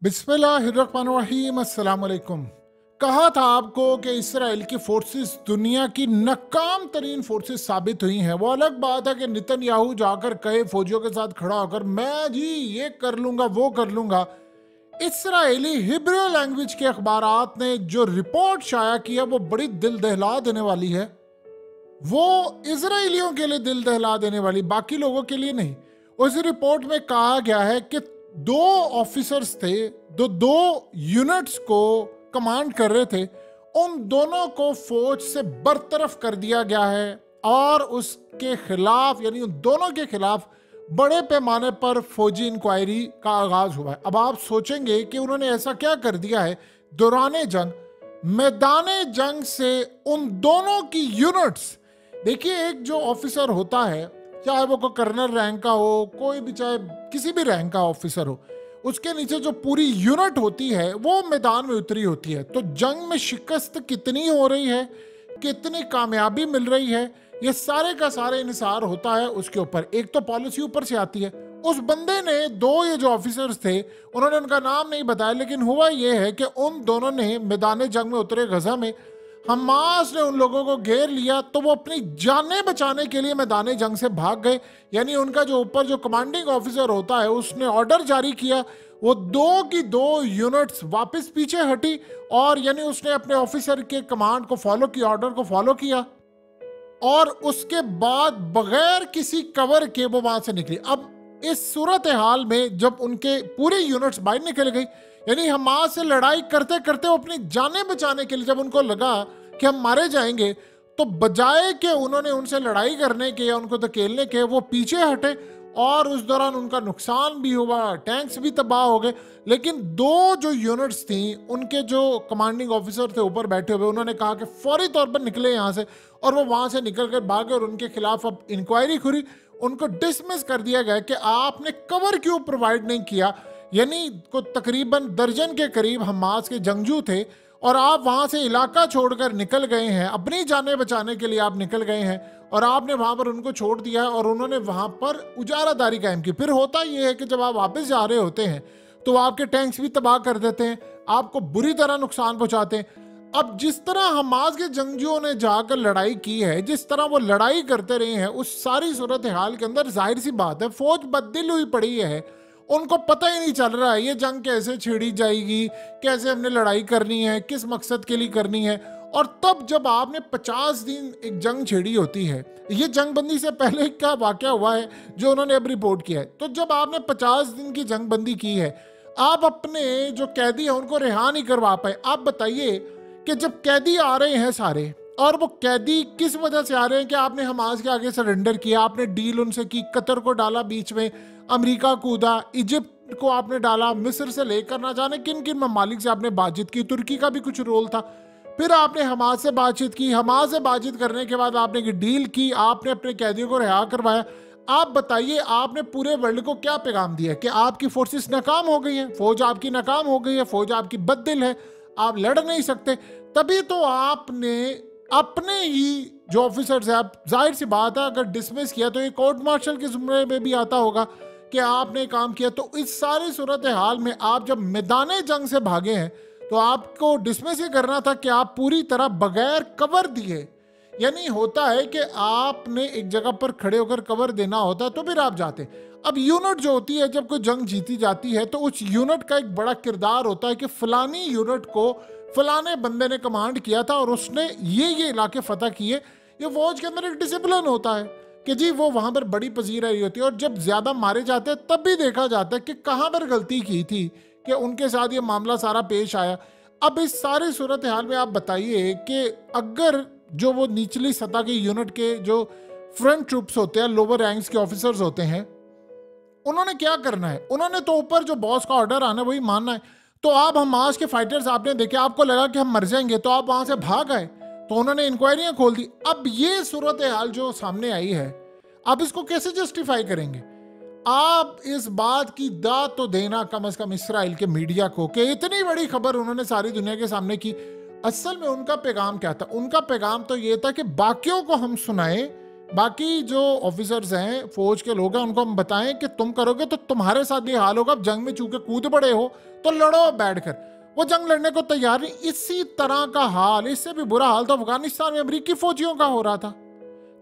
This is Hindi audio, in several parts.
बिस्मिल्लाहिर्रहमानिर्रहीम अस्सलाम वालेकुम। कहा था आपको कि इसराइल की फोर्सेस दुनिया की नाकाम तरीन फोर्सेस साबित हुई हैं। वो अलग बात है कि नेतन्याहू जाकर कहे फौजियों के साथ खड़ा होकर मैं जी ये कर लूंगा वो कर लूंगा। इसराइली हिब्रू लैंग्वेज के अखबारात ने जो रिपोर्ट शाया किया वो बड़ी दिल दहला देने वाली है। वो इसराइलियों के लिए दिल दहला देने वाली, बाकी लोगों के लिए नहीं। उस रिपोर्ट में कहा गया है कि दो ऑफिसर्स थे जो दो यूनिट्स को कमांड कर रहे थे, उन दोनों को फौज से बरतरफ कर दिया गया है और उसके खिलाफ यानी उन दोनों के खिलाफ बड़े पैमाने पर फौजी इंक्वायरी का आगाज हुआ है। अब आप सोचेंगे कि उन्होंने ऐसा क्या कर दिया है। दौरान जंग, मैदान जंग से उन दोनों की यूनिट्स, देखिए एक जो ऑफिसर होता है, चाहे वो कोई कर्नल रैंक का हो, कोई भी चाहे किसी भी रैंक का ऑफिसर हो, उसके नीचे जो पूरी यूनिट होती है वो मैदान में उतरी होती है। तो जंग में शिकस्त कितनी हो रही है, कितनी कामयाबी मिल रही है, ये सारे का सारे इंसार होता है उसके ऊपर। एक तो पॉलिसी ऊपर से आती है। उस बंदे ने दो ये जो ऑफिसर्स थे, उन्होंने उनका नाम नहीं बताया, लेकिन हुआ ये है कि उन दोनों ने मैदान जंग में उतरे गजा में, हमास ने उन लोगों को घेर लिया तो वो अपनी जानें बचाने के लिए मैदान जंग से भाग गए। यानी उनका जो ऊपर जो कमांडिंग ऑफिसर होता है उसने ऑर्डर जारी किया, वो दो की दो यूनिट्स वापस पीछे हटी और यानी उसने अपने ऑफिसर के कमांड को फॉलो किया, ऑर्डर को फॉलो किया और उसके बाद बगैर किसी कवर के वो वहां से निकली। अब इस सूरत हाल में जब उनके पूरे यूनिट्स बाहर निकल गई, यानी हमास से लड़ाई करते करते वो अपनी जानें बचाने के लिए जब उनको लगा कि हम मारे जाएंगे, तो बजाय कि उन्होंने उनसे लड़ाई करने के या उनको धकेलने के, वो पीछे हटे और उस दौरान उनका नुकसान भी हुआ, टैंक्स भी तबाह हो गए। लेकिन दो जो यूनिट्स थी, उनके जो कमांडिंग ऑफिसर थे ऊपर बैठे हुए, उन्होंने कहा कि फौरी तौर पर निकले यहाँ से, और वो वहाँ से निकल कर भागे और उनके खिलाफ अब इंक्वायरी खुली। उनको डिसमिस कर दिया गया कि आपने कवर क्यों प्रोवाइड नहीं किया। यानी को तकरीबन दर्जन के करीब हमास के जंगजू थे और आप वहां से इलाका छोड़कर निकल गए हैं, अपनी जानें बचाने के लिए आप निकल गए हैं और आपने वहां पर उनको छोड़ दिया और उन्होंने वहां पर उजारादारी कायम की। फिर होता यह है कि जब आप वापस जा रहे होते हैं तो आपके टैंक्स भी तबाह कर देते हैं, आपको बुरी तरह नुकसान पहुंचाते हैं। अब जिस तरह हमास के जंगजुओं ने जाकर लड़ाई की है, जिस तरह वो लड़ाई करते रहे हैं, उस सारी सूरत हाल के अंदर जाहिर सी बात है फौज बददिल हुई पड़ी है। उनको पता ही नहीं चल रहा है ये जंग कैसे छेड़ी जाएगी, कैसे हमने लड़ाई करनी है, किस मकसद के लिए करनी है। और तब जब आपने 50 दिन एक जंग छेड़ी होती है, ये जंग बंदी से पहले क्या वाकया हुआ है जो उन्होंने अब रिपोर्ट किया है, तो जब आपने 50 दिन की जंग बंदी की है, आप अपने जो कैदी हैं उनको रिहा नहीं करवा पाए। आप बताइए कि जब कैदी आ रहे हैं सारे, और वो कैदी किस वजह से आ रहे हैं कि आपने हमास के आगे सरेंडर किया, आपने डील उनसे की, कतर को डाला बीच में, अमेरिका कूदा, इजिप्ट को आपने डाला, मिस्र से लेकर ना जाने किन किन ममालिक से आपने बातचीत की, तुर्की का भी कुछ रोल था। फिर आपने हमास से बातचीत की, हमास से बातचीत करने के बाद आपने डील की, आपने अपने कैदियों को रिहा करवाया। आप बताइए आपने पूरे वर्ल्ड को क्या पैगाम दिया कि आपकी फोर्सेस नाकाम हो गई हैं, फौज आपकी नाकाम हो गई है, फौज आपकी बददिल है, आप लड़ नहीं सकते। तभी तो आपने अपने ही जो ऑफिसर्स है, आप जाहिर सी बात है अगर डिसमिस किया तो ये कोर्ट मार्शल के जुमरे में भी आता होगा कि आपने काम किया। तो इस सारी सूरत हाल में आप जब मैदान जंग से भागे हैं तो आपको डिसमिस ही करना था कि आप पूरी तरह बगैर कवर दिए, यानी होता है कि आपने एक जगह पर खड़े होकर कवर देना होता है तो फिर आप जाते। अब यूनिट जो होती है जब कोई जंग जीती जाती है तो उस यूनिट का एक बड़ा किरदार होता है कि फलानी यूनिट को फलाने बंदे ने कमांड किया था और उसने ये इलाके फतह किए। ये फौज के अंदर एक डिसिप्लिन होता है कि जी वो वहां पर बड़ी पजीर रही होती है, और जब ज्यादा मारे जाते हैं तब भी देखा जाता है कि कहां पर गलती की थी कि उनके साथ ये मामला सारा पेश आया। अब इस सारी सूरत हाल में आप बताइए कि अगर जो वो निचली सतह के यूनिट के जो फ्रंट ट्रूप्स होते हैं, लोअर रैंक्स के ऑफिसर्स होते हैं, उन्होंने क्या करना है? उन्होंने तो ऊपर जो बॉस का ऑर्डर आना है वही मानना है। तो आप हमास के फाइटर्स आपने देखे, आपको लगा कि हम मर जाएंगे तो आप वहां से भाग आए, तो उन्होंने इंक्वायरियां खोल दी। अब ये सूरत हाल जो सामने आई है, आप इसको कैसे जस्टिफाई करेंगे? आप इस बात की दाद तो देना कम से कम इसराइल के मीडिया को कि इतनी बड़ी खबर उन्होंने सारी दुनिया के सामने की। असल में उनका पैगाम क्या था? उनका पैगाम तो ये था कि बाकियों को हम सुनाएं बाकी जो ऑफिसर्स हैं, फौज के लोग हैं, उनको हम बताएं कि तुम करोगे तो तुम्हारे साथ भी हाल होगा। जंग में चूंकि कूद पड़े हो तो लड़ो बैठकर। वो जंग लड़ने को तैयार नहीं। इसी तरह का हाल, इससे भी बुरा हाल तो अफगानिस्तान में अमेरिकी फौजियों का हो रहा था।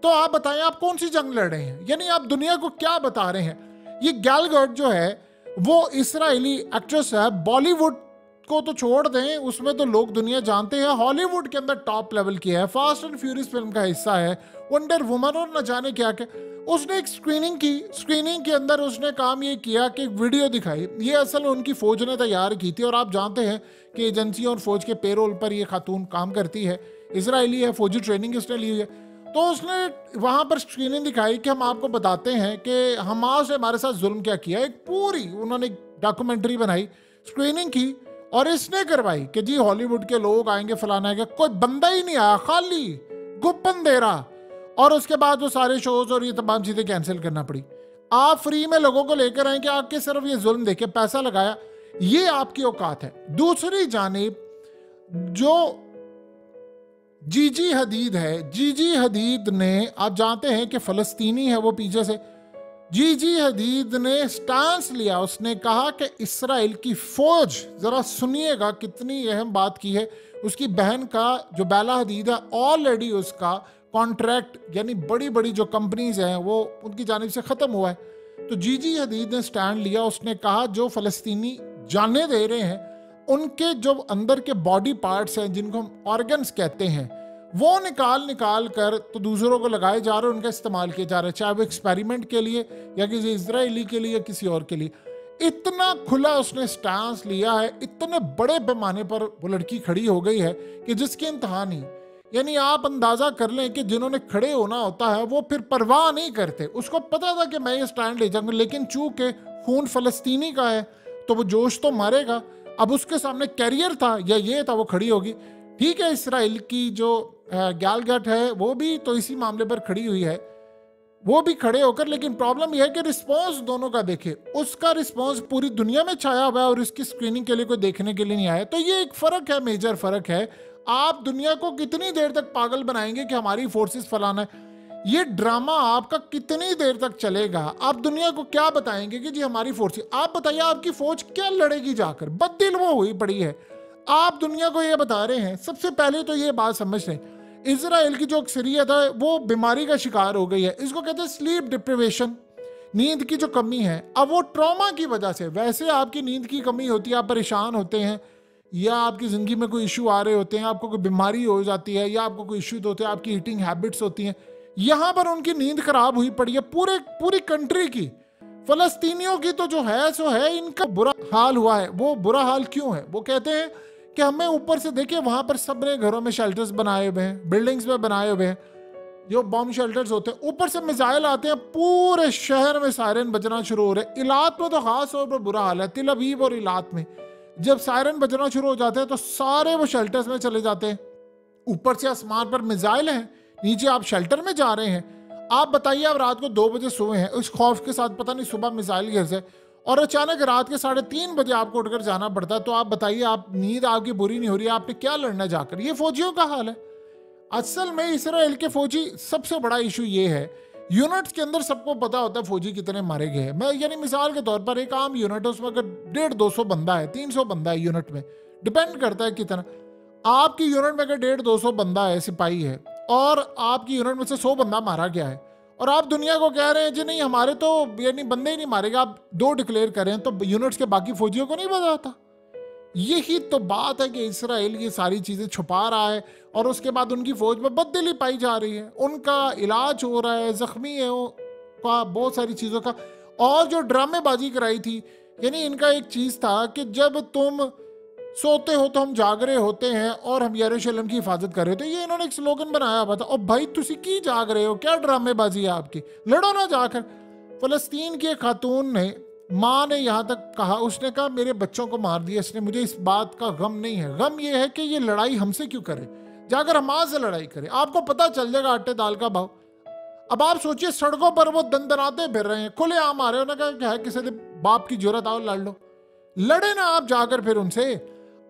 तो आप बताएं, आप कौन सी जंग लड़ रहे हैं? यानी आप दुनिया को क्या बता रहे हैं? ये गैल गॉडोट जो है वो इसराइली एक्ट्रेस है। बॉलीवुड को तो छोड़ दें, उसमें तो लोग दुनिया जानते हैं। हॉलीवुड के अंदर टॉप लेवल की है, फास्ट एंड फ्यूरियस फिल्म का हिस्सा है, वंडर वुमन और न जाने क्या क्या। उसने एक स्क्रीनिंग की, स्क्रीनिंग के अंदर उसने काम ये किया कि एक वीडियो दिखाई। ये असल उनकी फौज ने तैयार की थी, और आप जानते हैं कि एजेंसियों और फौज के पेरोल पर ये खातून काम करती है, इसराइली है, फौजी ट्रेनिंग उसने ली हुई है। तो उसने वहां पर स्क्रीनिंग दिखाई कि हम आपको बताते हैं कि हमास ने हमारे साथ जुल्म क्या किया। एक पूरी उन्होंने डॉक्यूमेंट्री बनाई, स्क्रीनिंग की और इसने करवाई कि जी हॉलीवुड के लोग आएंगे, फलाना आएगा। कोई बंदा ही नहीं आया, खाली गुप्पन दे रहा। और उसके बाद वो सारे शोज और ये तमाम चीजें कैंसिल करना पड़ी। आप फ्री में लोगों को लेकर आए कि आपके सिर्फ ये जुल्म देखे, पैसा लगाया, ये आपकी औकात है। दूसरी जानिब जो जीजी हदीद है, जीजी हदीद ने, आप जानते हैं कि फलस्तीनी है वो पीछे से। जीजी हदीद ने स्टांस लिया, उसने कहा कि इसराइल की फौज, जरा सुनिएगा कितनी अहम बात की है। उसकी बहन का जो बेला हदीद है, ऑलरेडी उसका कॉन्ट्रैक्ट यानी बड़ी बड़ी जो कंपनीज हैं वो उनकी जानिब से ख़त्म हुआ है। तो जीजी हदीद ने स्टैंड लिया, उसने कहा जो फ़लस्तीनी जाने दे रहे हैं उनके जो अंदर के बॉडी पार्ट्स हैं, जिनको हम ऑर्गन्स कहते हैं, वो निकाल कर तो दूसरों को लगाए जा रहे हैं, उनका इस्तेमाल किया जा रहा है, चाहे वो एक्सपेरिमेंट के लिए या किसी इजरायली के लिए या किसी और के लिए। इतना खुला उसने स्टांस लिया है, इतने बड़े पैमाने पर वो लड़की खड़ी हो गई है कि जिसकी इंतहा नहीं। यानी आप अंदाजा कर लें कि जिन्होंने खड़े होना होता है वो फिर परवाह नहीं करते। उसको पता था कि मैं ये स्टैंड ले जाऊंगा, लेकिन चूंकि खून फलस्तीनी का है तो वो जोश तो मारेगा। अब उसके सामने कैरियर था या ये था, वो खड़ी होगी। ठीक है, इसराइल की जो गैल गॉडोट है वो भी तो इसी मामले पर खड़ी हुई है, वो भी खड़े होकर। लेकिन प्रॉब्लम यह है कि रिस्पॉन्स दोनों का देखे, उसका रिस्पॉन्स पूरी दुनिया में छाया हुआ है और इसकी स्क्रीनिंग के लिए कोई देखने के लिए नहीं आया। तो ये एक फर्क है, मेजर फर्क है। आप दुनिया को कितनी देर तक पागल बनाएंगे कि हमारी फोर्सेस फलाना है? ये ड्रामा आपका कितनी देर तक चलेगा? आप दुनिया को क्या बताएंगे कि जी हमारी फोर्सेस? आप बताइए आपकी फौज क्या लड़ेगी जाकर? बददिल वो हुई पड़ी है। आप दुनिया को ये बता रहे हैं। सबसे पहले तो ये बात समझ लें, इजराइल की जो अक्सरियत है वो बीमारी का शिकार हो गई है। इसको कहते हैं स्लीप डिप्रिवेशन, नींद की जो कमी है। अब वो ट्रॉमा की वजह से, वैसे आपकी नींद की कमी होती है, आप परेशान होते हैं, या आपकी ज़िंदगी में कोई इशू आ रहे होते हैं, आपको कोई बीमारी हो जाती है, या आपको कोई इशू होते हैं, आपकी ईटिंग हैबिट्स होती हैं। यहाँ पर उनकी नींद खराब हुई पड़ी है पूरी कंट्री की। फलस्तीनियों की तो जो है सो है, इनका बुरा हाल हुआ है। वो बुरा हाल क्यों है? वो कहते हैं कि हमें ऊपर से देखिए, वहां पर सबने घरों में शेल्टर्स बनाए हुए हैं, बिल्डिंग्स में बनाए हुए हैं, जो बॉम्ब शेल्टर्स होते हैं। ऊपर से मिसाइल आते हैं, पूरे शहर में सायरन बजना शुरू हो रहे हैं। इलात में तो खास तौर पर बुरा हाल है, तिल अवीव और इलात में जब सायरन बजना शुरू हो जाते हैं तो सारे वो शेल्टर्स में चले जाते हैं। ऊपर से आसमान पर मिसाइल हैं, नीचे आप शेल्टर में जा रहे हैं। आप बताइए, आप रात को 2 बजे सोए हैं उस खौफ के साथ, पता नहीं सुबह मिसाइल गिर जाए, और अचानक रात के 3:30 बजे आपको उठकर जाना पड़ता है। तो आप बताइए, आप नींद आपकी बुरी नहीं हो रही है? आपने क्या लड़ना जाकर? ये फौजियों का हाल है। असल में इसराइल के फौजी, सबसे बड़ा इशू ये है, यूनिट्स के अंदर सबको पता होता है फौजी कितने मारे गए हैं। मैं यानी मिसाल के तौर पर एक आम यूनिट है, उसमें अगर 150-200 बंदा है, 300 बंदा है यूनिट में, डिपेंड करता है कितना। आपकी यूनिट में अगर 150-200 बंदा है, सिपाही है, और आपकी यूनिट में से 100 बंदा मारा गया है, और आप दुनिया को कह रहे हैं जी नहीं हमारे तो यानी बंदे ही नहीं मारेगा, आप 2 डिक्लेयर करें, तो यूनिट्स के बाकी फौजियों को नहीं पता होता। यही तो बात है कि इसराइल ये सारी चीज़ें छुपा रहा है, और उसके बाद उनकी फौज में बददिली पाई जा रही है, उनका इलाज हो रहा है, जख्मी है वो का, बहुत सारी चीज़ों का। और जो ड्रामेबाजी कराई थी, यानी इनका एक चीज़ था कि जब तुम सोते हो तो हम जाग रहे होते हैं और हम यरूशलेम की हिफाजत कर रहे थे। ये इन्होंने एक स्लोगन बनाया हुआ था। और भाई तुसी की जाग रहे हो? क्या ड्रामेबाजी है आपकी? लड़ो ना जाकर। फलस्तीन की एक खातून ने, माँ ने यहाँ तक कहा, उसने कहा मेरे बच्चों को मार दिया इसने, मुझे इस बात का गम नहीं है। गम ये है कि ये लड़ाई हमसे क्यों करे, जाकर हमास से लड़ाई करे, आपको पता चल जाएगा आटे दाल का भाव। अब आप सोचिए, सड़कों पर वो दंदनाते फिर रहे हैं, खुले आम आ रहे हो। उन्होंने कहा किसी ने बाप की जरूरत आओ लड़ लो, लड़े ना आप जाकर, फिर उनसे।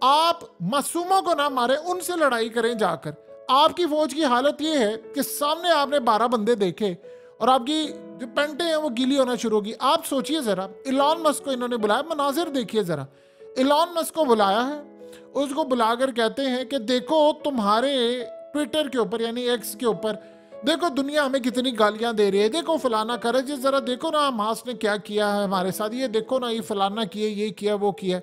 आप मासूमों को ना मारे, उनसे लड़ाई करें जाकर। आपकी फौज की हालत ये है कि सामने आपने 12 बंदे देखे और आपकी जो पैंटें हैं वो गीली होना शुरू होगी। आप सोचिए जरा, इलॉन मस्क को इन्होंने बुलाया, मनाजिर देखिए जरा। इलॉन मस्क को बुलाया है, उसको बुलाकर कहते हैं कि देखो तुम्हारे ट्विटर के ऊपर यानी एक्स के ऊपर देखो दुनिया हमें कितनी गालियां दे रही है, देखो फलाना करे जी, जरा देखो ना हमास ने क्या किया है हमारे साथ, ये देखो ना ये फलाना किए, ये किया वो किया।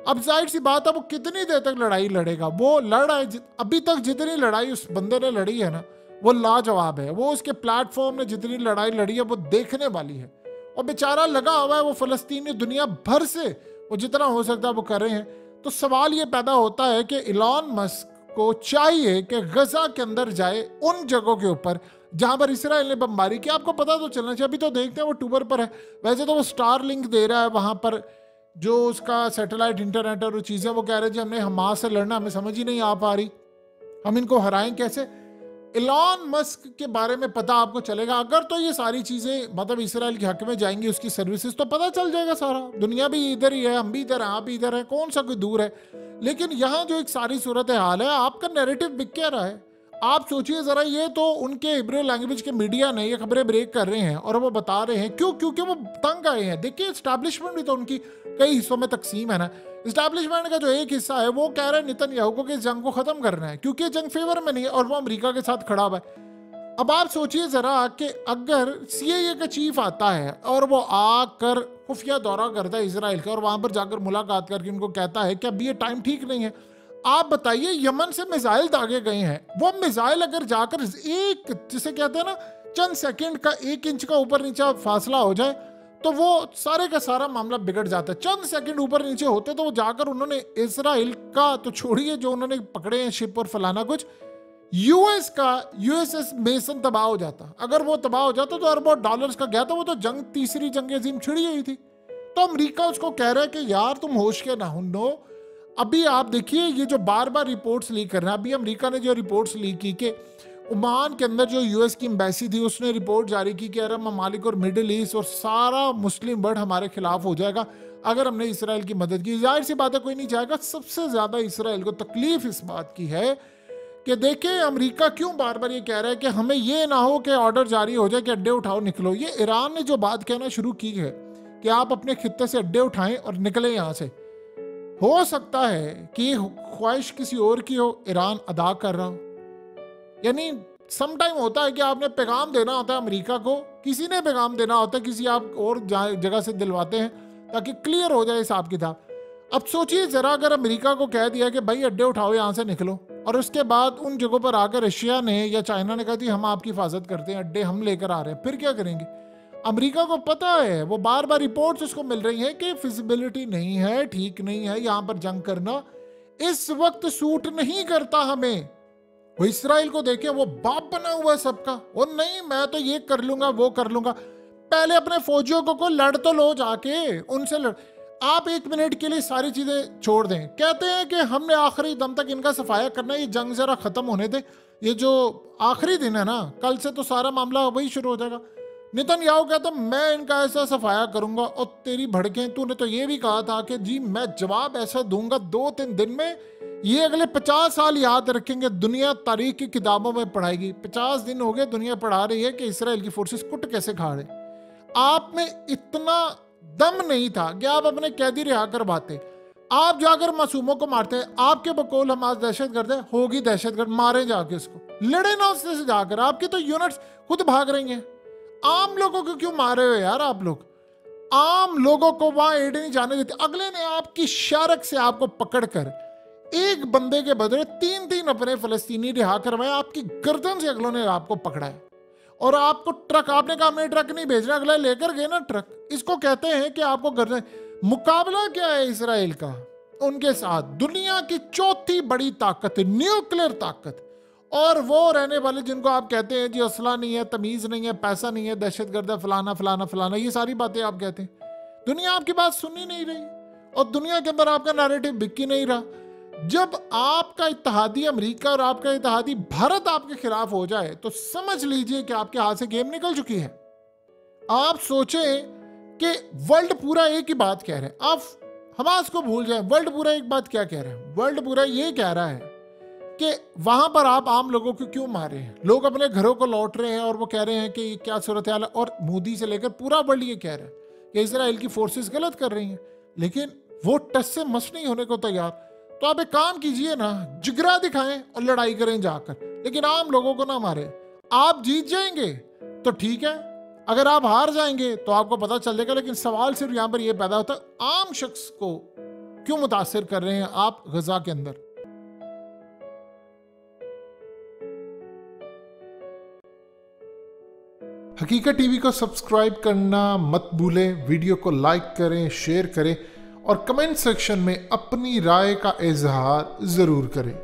अब जाहिर सी बात है वो कितनी देर तक लड़ाई लड़ेगा, वो लड़ाई अभी तक जितनी लड़ाई उस बंदे ने लड़ी है ना वो लाजवाब है। वो उसके प्लेटफॉर्म ने जितनी लड़ाई लड़ी है वो देखने वाली है। और बेचारा लगा हुआ है वो फलस्तीनी, दुनिया भर से वो जितना हो सकता है वो कर रहे हैं। तो सवाल ये पैदा होता है कि इलॉन मस्क को चाहिए कि गजा के अंदर जाए, उन जगहों के ऊपर जहां पर इसराइल ने बमबारी की। आपको पता तो चलना चाहिए, अभी तो देखते हैं वो टूबर पर है, वैसे तो वो स्टार लिंक दे रहा है वहां पर जो उसका सैटेलाइट इंटरनेट और वो चीजें, वो कह रहे हैं हमने हमास से लड़ना, हमें समझ ही नहीं आ पा रही, हम इनको हराएं कैसे। इलॉन मस्क के बारे में पता आपको चलेगा अगर तो ये सारी चीजें मतलब इसराइल के हक में जाएंगी, उसकी सर्विसेज, तो पता चल जाएगा सारा। दुनिया भी इधर ही है, हम भी इधर हैं, आप भी इधर है, कौन सा कोई दूर है। लेकिन यहाँ जो एक सारी सूरत हाल है, आपका नैरेटिव बिक क्या रहा है। आप सोचिए जरा, ये तो उनके हिब्रू लैंग्वेज के मीडिया ने ये खबरें ब्रेक कर रहे हैं और वो बता रहे हैं क्यों, क्योंकि वो तंग आए हैं। देखिए एस्टैब्लिशमेंट भी तो उनकी कई हिस्सों में तकसीम है ना। एस्टैब्लिशमेंट का जो एक हिस्सा है वो कह रहा है नेतन्याहू को कि इस जंग को खत्म करना है क्योंकि जंग फेवर में नहीं है और वो अमेरिका के साथ खड़ा हुआ है। अब आप सोचिए जरा कि अगर सीआईए का चीफ आता है और वो आकर खुफिया दौरा करता है इसराइल का और वहां पर जाकर मुलाकात करके उनको कहता है कि अभी ये टाइम ठीक नहीं है। आप बताइए, यमन से मिसाइल दागे गए हैं, वो मिसाइल अगर जाकर एक, जिसे कहते हैं ना, चंद सेकंड का 1 इंच का ऊपर नीचे फासला हो जाए तो वो सारे का सारा मामला बिगड़ जाता है। चंद सेकंड ऊपर नीचे होते तो वो जाकर उन्होंने इसराइल का तो छोड़िए जो उन्होंने पकड़े हैं शिप और फलाना कुछ, यूएस का यूएसएस मेसन तबाह हो जाता। अगर वो तबाह हो जाता तो अरबों डॉलर्स का गया था, वो तो जंग, तीसरी जंग अजीम छिड़ी हुई थी। तो अमेरिका उसको कह रहा है कि यार तुम होश के ना हो। अभी आप देखिए ये जो बार बार रिपोर्ट्स लीक कर रहे हैं, अभी अमेरिका ने जो रिपोर्ट्स लीक की कि ओमान के अंदर जो यूएस की एम्बेसी थी उसने रिपोर्ट जारी की कि अरब ममालिक और मिडिल ईस्ट और सारा मुस्लिम वर्ल्ड हमारे खिलाफ हो जाएगा अगर हमने इसराइल की मदद की। जाहिर सी बात है कोई नहीं चाहेगा। सबसे ज्यादा इसराइल को तकलीफ इस बात की है कि देखिए अमेरिका क्यों बार बार ये कह रहा है कि हमें ये ना हो कि ऑर्डर जारी हो जाए कि अड्डे उठाओ निकलो। ये ईरान ने जो बात कहना शुरू की है कि आप अपने खित्ते से अड्डे उठाएं और निकलें यहाँ से, हो सकता है कि ख्वाहिश किसी और की हो, ईरान अदा कर रहा हो। यानी सम टाइम होता है कि आपने पैगाम देना होता है अमेरिका को, किसी ने पैगाम देना होता है, किसी आप और जगह से दिलवाते हैं ताकि क्लियर हो जाए हिसाब किताब। अब सोचिए जरा, अगर अमेरिका को कह दिया कि भाई अड्डे उठाओ यहाँ से निकलो, और उसके बाद उन जगहों पर आकर रशिया ने या चाइना ने कहा थी हम आपकी हिफाजत करते हैं, अड्डे हम लेकर आ रहे हैं, फिर क्या करेंगे। अमेरिका को पता है, वो बार बार रिपोर्ट्स उसको मिल रही हैं कि फिजिबिलिटी नहीं है, ठीक नहीं है यहाँ पर जंग करना, इस वक्त सूट नहीं करता हमें। वो इसराइल को देखे, वो बाप बना हुआ है सबका, वो नहीं मैं तो ये कर लूंगा वो कर लूंगा। पहले अपने फौजियों को लड़ तो लो, जाके उनसे लड़। आप 1 मिनट के लिए सारी चीजें छोड़ दें, कहते हैं कि हमने आखिरी दम तक इनका सफाया करना है, ये जंग जरा खत्म होने दे, ये जो आखिरी दिन है ना, कल से तो सारा मामला वही शुरू हो जाएगा। नेतन्याहू कहता मैं इनका ऐसा सफाया करूंगा, और तेरी भड़कें, तूने तो ये भी कहा था कि जी मैं जवाब ऐसा दूंगा 2-3 दिन में, ये अगले 50 साल याद रखेंगे, दुनिया तारीख की किताबों में पढ़ाएगी। 50 दिन हो गए दुनिया पढ़ा रही है कि इसराइल की फोर्सेस कुट कैसे खा रहे। आप में इतना दम नहीं था कि आप अपने कैदी रिहा करवाते, आप जाकर मासूमों को मारते। आपके बकौल हमास दहशतगर्द है, होगी दहशतगर्द, मारे जाके उसको, लड़े ना उससे से जाकर। आपकी तो यूनिट्स खुद भाग रही हैं। आम लोगों को क्यों मारे हो यार आप लोग, आम लोगों को वहां एड नहीं जाने देते। अगले ने आपकी शारक से आपको पकड़कर एक बंदे के बदले 3-3 अपने फलस्तीनी रिहा करवाए, आपकी गर्दन से अगलों ने आपको पकड़ा है। और आपको ट्रक, आपने कहा मैं ट्रक नहीं भेजना, अगला लेकर गए ना ट्रक। इसको कहते हैं कि आपको गर्दन। मुकाबला क्या है इसराइल का उनके साथ? दुनिया की 4थी बड़ी ताकत है, न्यूक्लियर ताकत, और वो रहने वाले जिनको आप कहते हैं जी असला नहीं है, तमीज नहीं है, पैसा नहीं है, दहशतगर्द है, फलाना फलाना फलाना, ये सारी बातें आप कहते हैं। दुनिया आपकी बात सुन ही नहीं रही और दुनिया के अंदर आपका नैरेटिव बिक ही नहीं रहा। जब आपका इत्तेहादी अमेरिका और आपका इत्तेहादी भारत आपके खिलाफ हो जाए तो समझ लीजिए कि आपके हाथ से गेम निकल चुकी है। आप सोचें कि वर्ल्ड पूरा एक ही बात कह रहे हैं, आप हमास को भूल जाए, वर्ल्ड पूरा एक बात क्या कह रहा है? वर्ल्ड पूरा ये कह रहा है कि वहां पर आप आम लोगों को क्यों मारे हैं? लोग अपने घरों को लौट रहे हैं और वो कह रहे हैं कि ये क्या सूरत हाल है, और मोदी से लेकर पूरा वर्ल्ड ये कह रहा है कि इजराइल की फोर्सेस गलत कर रही हैं, लेकिन वो टस से मस नहीं होने को तैयार। तो आप एक काम कीजिए ना, जिगरा दिखाएं और लड़ाई करें जाकर, लेकिन आम लोगों को ना मारे। आप जीत जाएंगे तो ठीक है, अगर आप हार जाएंगे तो आपको पता चल जाएगा। लेकिन सवाल सिर्फ यहां पर यह पैदा होता है, आम शख्स को क्यों मुतासिर कर रहे हैं आप गजा के अंदर? हकीकत टीवी को सब्सक्राइब करना मत भूलें, वीडियो को लाइक करें, शेयर करें और कमेंट सेक्शन में अपनी राय का इजहार जरूर करें।